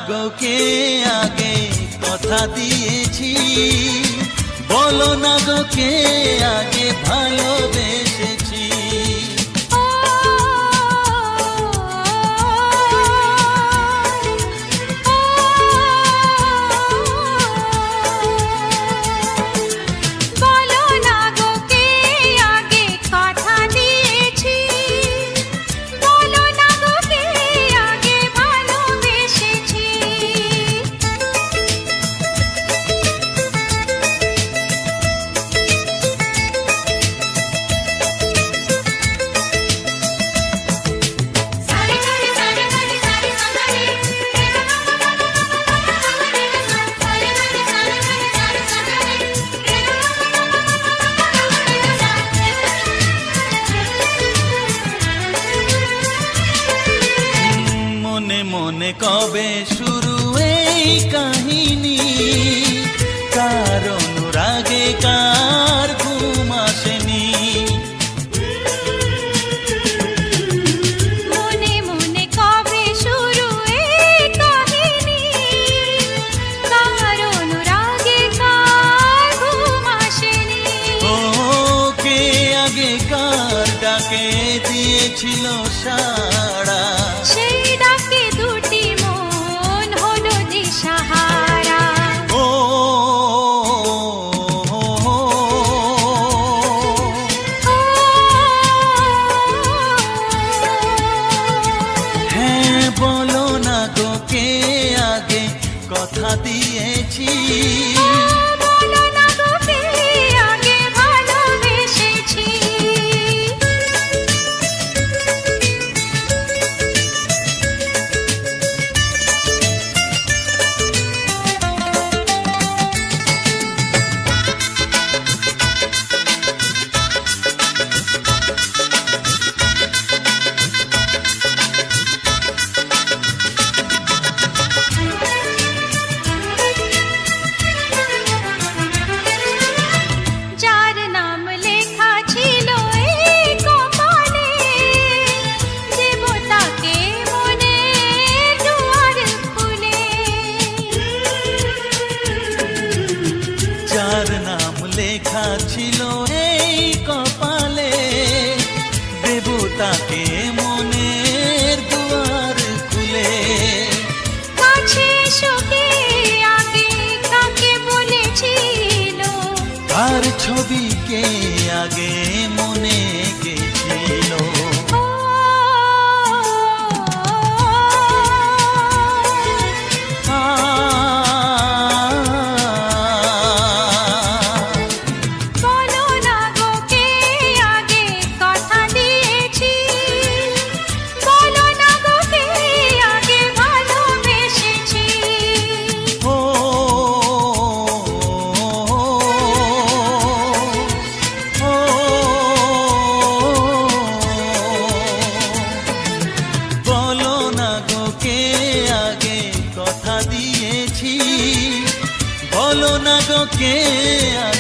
গো কে আগে কথা দিয়েছি, বলো না গো কে আগে ভালোবেসেছি। মনে কবে শুরু এই কাহিনী, কার অনুরাগে কার ঘুম আসেনি। মনে মনে কবে শুরু এই কাহিনী, কার অনুরাগে কার ঘুম আসেনি। ও কে আগে কার ডাকে দিয়েছিল সাড়া, সেই ডাকে দুটি মন হলো দিশাহারা। ও হ্যাঁ বলো না গো কে আগে কথা দিয়েছি, বলো না গো কে আগে ভালোবেসেছি। যার নাম লেখা ছিল এই কপালে, দেব তাকে মনে দুয়ার খুলে। যার নাম লেখা ছিল এই কপালে, দেব তাকে মনের দুয়ার খুলে। কাছে এসো কে আগে কাকে বলেছিল, আর ছবিকে আগে মনে গেছিল। ও বলো না গো কে আগে কথা দিয়েছি, বলো না গো কে আগে ভালোবেসেছি। ও বলো না গো কে আগে কথা দিয়েছি, বলো না গো কে আগে